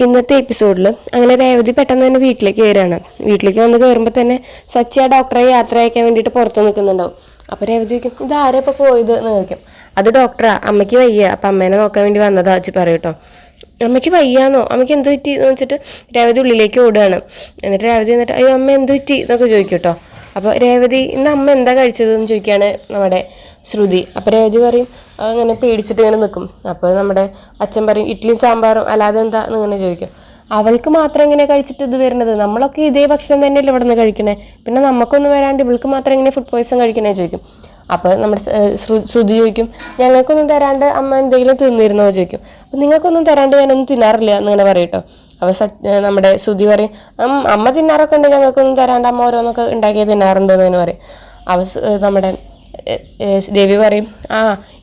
ഇന്നത്തെ എപ്പിസോഡിൽ അങ്ങനെ രേവതി പെട്ടെന്ന് തന്നെ വീട്ടിലേക്ക് വരികയാണ്. വീട്ടിലേക്ക് വന്ന് കയറുമ്പോൾ തന്നെ സച്ചി ആ ഡോക്ടറെ യാത്ര അയക്കാൻ വേണ്ടിയിട്ട് പുറത്ത് നിൽക്കുന്നുണ്ടാവും. അപ്പോൾ രേവതി ചോദിക്കും, ഇത് ആരാ ഇപ്പോൾ പോയത് എന്ന് ചോദിക്കും. അത് ഡോക്ടറാ, അമ്മയ്ക്ക് വയ്യ, അപ്പം അമ്മേനെ നോക്കാൻ വേണ്ടി വന്നതാ വെച്ച് പറയും കേട്ടോ. അമ്മയ്ക്ക് വയ്യാന്നോ, അമ്മയ്ക്ക് എന്ത് പറ്റി എന്ന് വെച്ചിട്ട് രേവതി ഉള്ളിലേക്ക് ഓടുകയാണ്. എന്നിട്ട് രേവതി എന്നിട്ട് അയ്യോ അമ്മ എന്ത് പറ്റി എന്നൊക്കെ ചോദിക്കും കേട്ടോ. അപ്പോൾ രേവതി ഇന്ന് അമ്മ എന്താ കഴിച്ചതെന്ന് ചോദിക്കുകയാണ് നമ്മുടെ ശ്രുതി. അപ്പോൾ രേവതി പറയും അങ്ങനെ പേടിച്ചിട്ട് ഇങ്ങനെ നിൽക്കും. അപ്പോൾ നമ്മുടെ അച്ഛൻ പറയും ഇഡ്ഡലിയും സാമ്പാറും അല്ലാതെ എന്താ എന്നിങ്ങനെ ചോദിക്കും. അവൾക്ക് മാത്രം എങ്ങനെ കഴിച്ചിട്ട് ഇത് വരുന്നത്, നമ്മളൊക്കെ ഇതേ ഭക്ഷണം തന്നെയല്ലേ ഇവിടെ നിന്ന് കഴിക്കണേ, പിന്നെ നമുക്കൊന്നും വരാണ്ട് ഇവൾക്ക് മാത്രം എങ്ങനെ ഫുഡ് പോയ്സൺ കഴിക്കണേ ചോദിക്കും. അപ്പോൾ നമ്മുടെ ശ്രുതി ചോദിക്കും ഞങ്ങൾക്കൊന്നും തരാണ്ട് അമ്മ എന്തെങ്കിലും തിന്നിരുന്നോ ചോദിക്കും. അപ്പം നിങ്ങൾക്കൊന്നും തരാണ്ട് ഞാനൊന്നും തിന്നാറില്ല എന്നിങ്ങനെ പറയും കേട്ടോ. അപ്പോൾ നമ്മുടെ ശ്രുതി പറയും അമ്മ തിന്നാറൊക്കെ ഉണ്ട്, ഞങ്ങൾക്കൊന്നും തരാണ്ട് അമ്മ ഓരോന്നൊക്കെ ഉണ്ടാക്കി തിന്നാറുണ്ടോ എന്ന് പറയും. അപ്പോൾ നമ്മുടെ രവി പറയും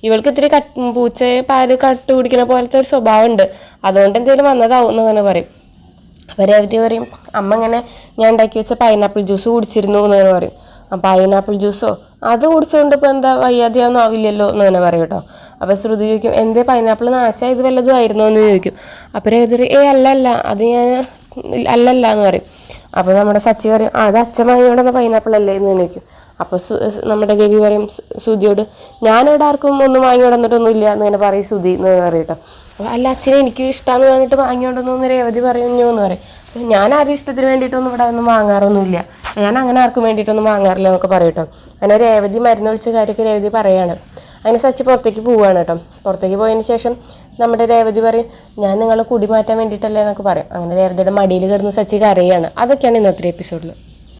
ഇവൾക്ക് ഇത്തിരി പൂച്ചയെ പാല് കട്ട് കുടിക്കുന്ന പോലത്തെ ഒരു സ്വഭാവം ഉണ്ട്, അതുകൊണ്ട് എന്തെങ്കിലും വന്നതാവും എന്നിങ്ങനെ പറയും. അപ്പോൾ രേവതി പറയും അമ്മ ഇങ്ങനെ ഞാൻ ഉണ്ടാക്കി വെച്ച പൈനാപ്പിൾ ജ്യൂസ് കുടിച്ചിരുന്നു എന്നിങ്ങനെ പറയും. പൈനാപ്പിൾ ജ്യൂസോ, അത് കുടിച്ചുകൊണ്ട് ഇപ്പോൾ എന്താ വയ്യാതെയൊന്നും ആവില്ലല്ലോ എന്നിങ്ങനെ പറയും കേട്ടോ. അപ്പോൾ ശ്രുതി ചോദിക്കും എന്തേ പൈനാപ്പിൾ നാശം ഇത് വല്ലതും ആയിരുന്നോ എന്ന് ചോദിക്കും. അപ്പോൾ രേവതി അല്ലല്ല അത് ഞാൻ അല്ലല്ല എന്ന് പറയും. അപ്പോൾ നമ്മുടെ സച്ചി പറയും അത് അച്ഛൻ വാങ്ങിയോണ്ടെന്ന പൈനാപ്പിൾ അല്ലേ എന്ന് ചോദിക്കും. അപ്പോൾ നമ്മുടെ രവി പറയും ശ്രുതിയോട് ഞാനിവിടെ ആർക്കും ഒന്നും വാങ്ങിയോടന്നിട്ടൊന്നും ഇല്ല എന്നിങ്ങനെ പറയും ശ്രുതി എന്ന് പറയും കേട്ടോ. അപ്പോൾ അല്ല അച്ഛനെ എനിക്ക് ഇഷ്ടമാണെന്ന് പറഞ്ഞിട്ട് വാങ്ങിയോണ്ടെന്നൊന്നും രേവതി പറയുന്നു എന്ന് പറയും. അപ്പോൾ ഞാൻ ആരും ഇഷ്ടത്തിന് വേണ്ടിയിട്ടൊന്നും ഇവിടെ ഒന്നും വാങ്ങാറൊന്നുമില്ല, ഞാൻ അങ്ങനെ ആർക്കും വേണ്ടിയിട്ടൊന്നും വാങ്ങാറില്ല എന്നൊക്കെ പറയും കേട്ടോ. അങ്ങനെ രേവതി മരുന്നൊഴിച്ച കാര്യമൊക്കെ രേവതി പറയാണ്. അങ്ങനെ സച്ചി പുറത്തേക്ക് പോവുകയാണ് കേട്ടോ. പുറത്തേക്ക് പോയതിന് ശേഷം നമ്മുടെ രേവതി പറയും ഞാൻ നിങ്ങളെ കുടി മാറ്റാൻ വേണ്ടിയിട്ടല്ലേ എന്നൊക്കെ പറയും. അങ്ങനെ രേവതിയുടെ മടിയിൽ കിടന്ന് സച്ചി കരയാണ്. അതൊക്കെയാണ് ഇന്നത്തെ എപ്പിസോഡിൽ.